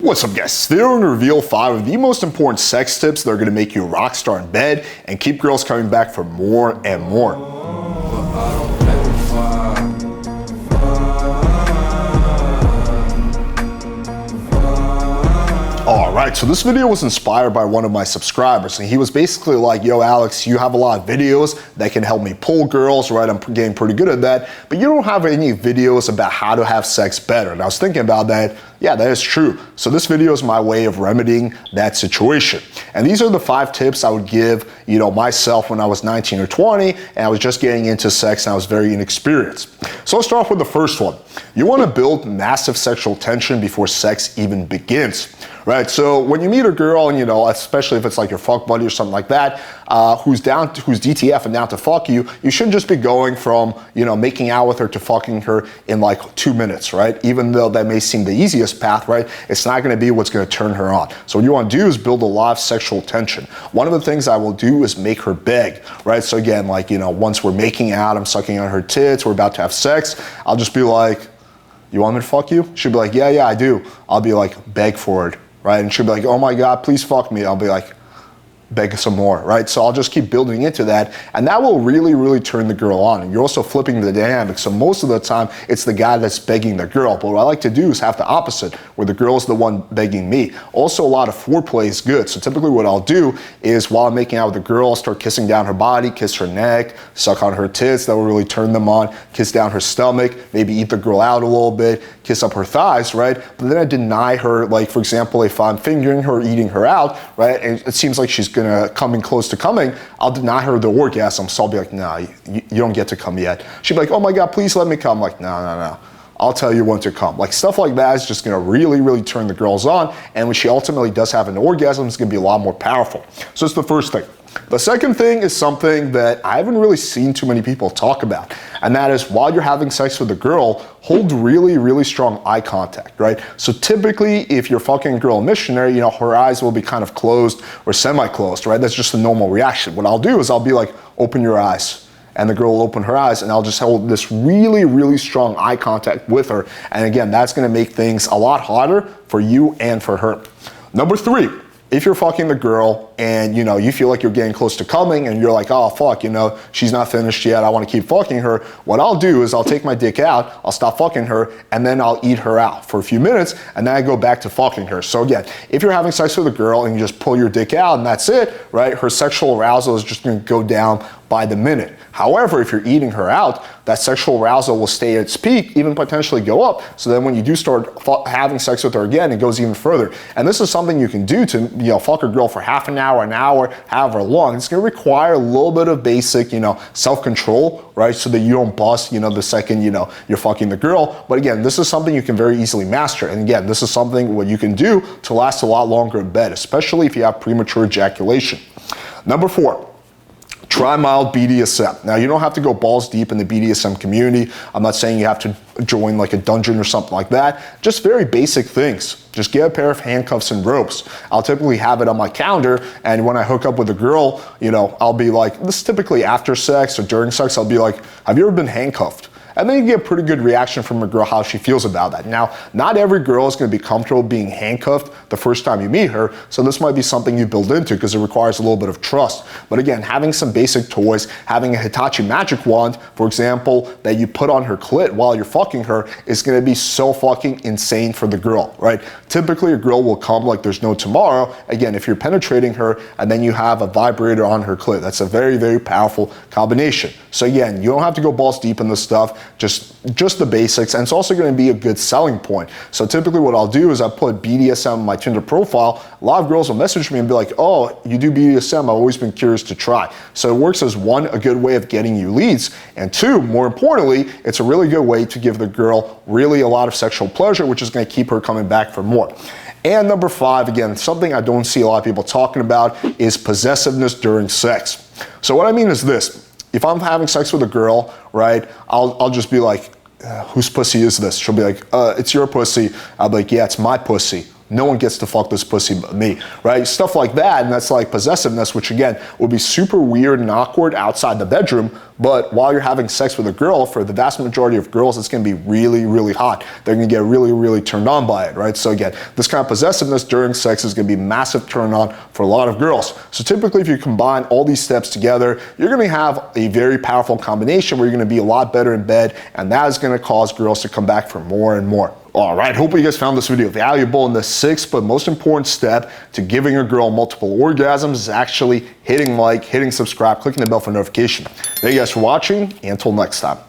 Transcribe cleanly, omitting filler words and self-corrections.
What's up guys, today we're going to reveal 5 of the most important sex tips that are going to make you a rock star in bed and keep girls coming back for more and more. Alright, so this video was inspired by one of my subscribers, and he was basically like, yo Alex, you have a lot of videos that can help me pull girls, right? I'm getting pretty good at that, but you don't have any videos about how to have sex better. And I was thinking about that. Yeah, that is true. So this video is my way of remedying that situation. And these are the 5 tips I would give, myself when I was 19 or 20 and I was just getting into sex and I was very inexperienced. So let's start off with the first one. You want to build massive sexual tension before sex even begins, right? So when you meet a girl and, especially if it's like your fuck buddy or something like that, who's DTF and down to fuck you, you shouldn't just be going from, making out with her to fucking her in like 2 minutes, right? Even though that may seem the easiest path, right? It's not going to be what's going to turn her on. So what you want to do is build a lot of sexual tension. One of the things I will do is make her beg, right? So again, once we're making out, I'm sucking on her tits, we're about to have sex, I'll just be like, you want me to fuck you? She'll be like, yeah, I do. I'll be like, beg for it, right? And she'll be like, oh my God, please fuck me. I'll be like, beg some more, right? So I'll just keep building into that, and that will really, really turn the girl on. And you're also flipping the dynamic. So most of the time, it's the guy that's begging the girl. But what I like to do is have the opposite, where the girl's the one begging me. Also, a lot of foreplay is good. So typically what I'll do is while I'm making out with the girl, I'll start kissing down her body, kiss her neck, suck on her tits. That will really turn them on. Kiss down her stomach, maybe eat the girl out a little bit, kiss up her thighs, right? But then I deny her, like for example, if I'm fingering her, eating her out, right? And it seems like she's gonna coming close to coming, I'll deny her the orgasm. So I'll be like, nah, you don't get to come yet. She'll be like, oh my God, please let me come. I'm like, no. I'll tell you when to come. Like stuff like that is just gonna really, really turn the girls on. And when she ultimately does have an orgasm, it's gonna be a lot more powerful. So that's the first thing. The second thing is something that I haven't really seen too many people talk about. And that is while you're having sex with a girl, hold really, really strong eye contact, right? So typically if you're fucking a girl missionary, her eyes will be kind of closed or semi-closed, right? That's just a normal reaction. What I'll do is I'll be like, open your eyes. And the girl will open her eyes, and I'll just hold this really, really strong eye contact with her. And again, that's gonna make things a lot harder for you and for her. Number 3. If you're fucking the girl and you feel like you're getting close to coming and you're like, oh fuck, she's not finished yet, I want to keep fucking her, what I'll do is I'll take my dick out, I'll stop fucking her, and then I'll eat her out for a few minutes, and then I go back to fucking her. So again, if you're having sex with a girl and you just pull your dick out and that's it, right, her sexual arousal is just going to go down by the minute. However, if you're eating her out, that sexual arousal will stay at its peak, even potentially go up. So then when you do start having sex with her again, it goes even further. And this is something you can do to, fuck a girl for half an hour, however long. It's gonna require a little bit of basic, self-control, right? So that you don't bust, the second, you're fucking the girl. But again, this is something you can very easily master. And again, this is something what you can do to last a lot longer in bed, especially if you have premature ejaculation. Number 4. Try mild BDSM. Now, you don't have to go balls deep in the BDSM community. I'm not saying you have to join like a dungeon or something like that. Just very basic things. Just get a pair of handcuffs and ropes. I'll typically have it on my calendar, and when I hook up with a girl, I'll be like, this is typically after sex or during sex, I'll be like, have you ever been handcuffed? And then you get a pretty good reaction from a girl how she feels about that. Now, not every girl is going to be comfortable being handcuffed the first time you meet her, so this might be something you build into because it requires a little bit of trust. But again, having some basic toys, having a Hitachi magic wand, for example, that you put on her clit while you're fucking her is going to be so fucking insane for the girl, right? Typically, a girl will come like there's no tomorrow. Again, if you're penetrating her and then you have a vibrator on her clit, that's a very, very powerful combination. So again, you don't have to go balls deep in this stuff. Just the basics, and it's also going to be a good selling point. So typically what I'll do is I put BDSM on my Tinder profile. A lot of girls will message me and be like, oh, you do BDSM, I've always been curious to try. So it works as 1, a good way of getting you leads, and 2, more importantly, it's a really good way to give the girl really a lot of sexual pleasure, which is going to keep her coming back for more. And number 5, again, something I don't see a lot of people talking about is possessiveness during sex. So what I mean is this. If I'm having sex with a girl, right, I'll just be like, whose pussy is this? She'll be like, it's your pussy. I'll be like, yeah, it's my pussy. no one gets to fuck this pussy but me, right? Stuff like that, and that's like possessiveness, which again, would be super weird and awkward outside the bedroom, but while you're having sex with a girl, for the vast majority of girls, it's gonna be really, really hot. They're gonna get really, really turned on by it, right? So again, this kind of possessiveness during sex is gonna be a massive turn on for a lot of girls. So typically, if you combine all these steps together, you're gonna have a very powerful combination where you're gonna be a lot better in bed, and that is gonna cause girls to come back for more and more. All right, hope you guys found this video valuable. And the sixth but most important step to giving a girl multiple orgasms is actually hitting like, hitting subscribe, clicking the bell for notification. Thank you guys for watching, and until next time.